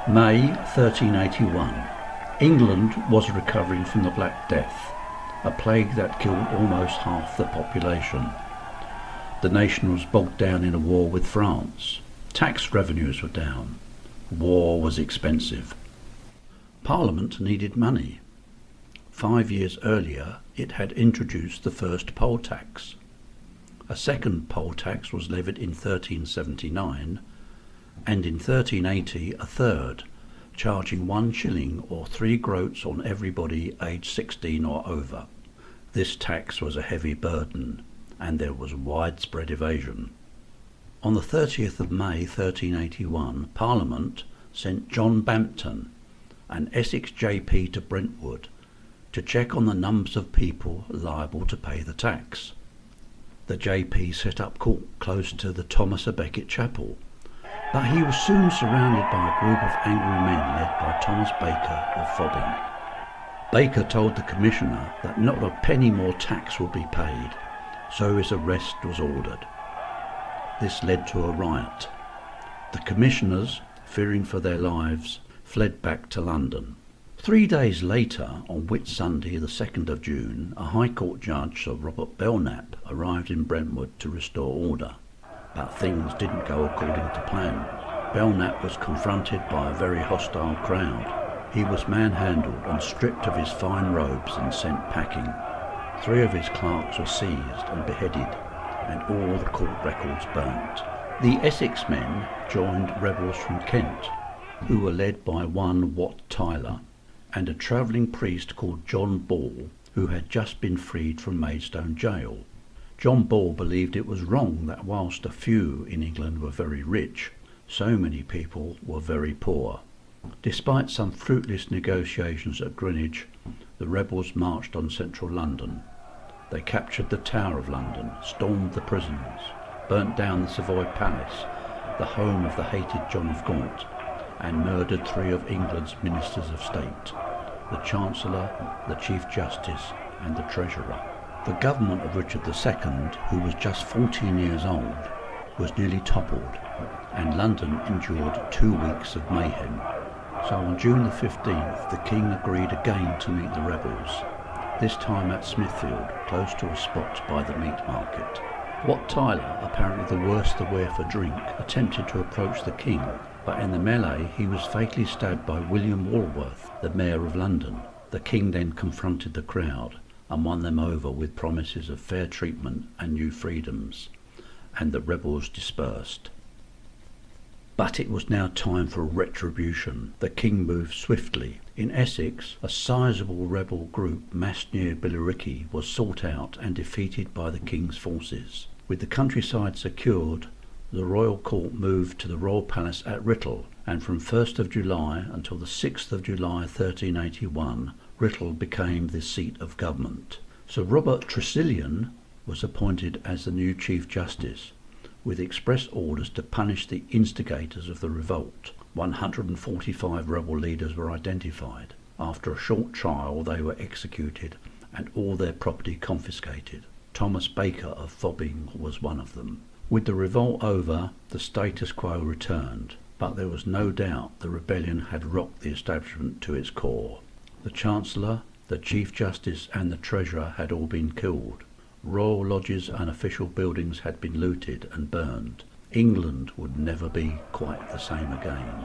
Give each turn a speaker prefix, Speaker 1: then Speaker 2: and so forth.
Speaker 1: May 1381. England was recovering from the Black Death, a plague that killed almost half the population. The nation was bogged down in a war with France. Tax revenues were down. War was expensive. Parliament needed money. 5 years earlier, it had introduced the first poll tax. A second poll tax was levied in 1379, and in 1380 a third, charging 1 shilling or 3 groats on everybody aged 16 or over. This tax was a heavy burden, and there was widespread evasion. On the 30th of May 1381, Parliament sent John Bampton, an Essex JP, to Brentwood to check on the numbers of people liable to pay the tax. The JP set up court close to the Thomas à Becket chapel, but he was soon surrounded by a group of angry men led by Thomas Baker of Fobbing. Baker told the commissioner that not a penny more tax would be paid, so his arrest was ordered. This led to a riot. The commissioners, fearing for their lives, fled back to London. 3 days later, on Whitsunday the 2nd of June, a High Court judge, Sir Robert Belknap, arrived in Brentwood to restore order. But things didn't go according to plan. Belknap was confronted by a very hostile crowd. He was manhandled and stripped of his fine robes and sent packing. 3 of his clerks were seized and beheaded, and all the court records burnt. The Essex men joined rebels from Kent, who were led by one Wat Tyler, and a travelling priest called John Ball, who had just been freed from Maidstone jail. John Ball believed it was wrong that whilst a few in England were very rich, so many people were very poor. Despite some fruitless negotiations at Greenwich, the rebels marched on central London. They captured the Tower of London, stormed the prisons, burnt down the Savoy Palace, the home of the hated John of Gaunt, and murdered 3 of England's ministers of state, the Chancellor, the Chief Justice, and the Treasurer. The government of Richard II, who was just 14 years old, was nearly toppled, and London endured 2 weeks of mayhem. So on June the 15th, the King agreed again to meet the rebels, this time at Smithfield, close to a spot by the meat market. Wat Tyler, apparently the worse the wear for drink, attempted to approach the King, but in the melee he was fatally stabbed by William Walworth, the Mayor of London. The King then confronted the crowd and won them over with promises of fair treatment and new freedoms, and the rebels dispersed. But it was now time for retribution. The King moved swiftly. In Essex, a sizable rebel group massed near Billericay was sought out and defeated by the King's forces. With the countryside secured, the royal court moved to the royal palace at Writtle, and from 1st of July until the 6th of July 1381, Writtle became the seat of government. Sir Robert Tressilian was appointed as the new Chief Justice, with express orders to punish the instigators of the revolt. 145 rebel leaders were identified. After a short trial they were executed and all their property confiscated. Thomas Baker of Fobbing was one of them. With the revolt over, the status quo returned, but there was no doubt the rebellion had rocked the establishment to its core. The Chancellor, the Chief Justice and the Treasurer had all been killed. Royal lodges and official buildings had been looted and burned. England would never be quite the same again.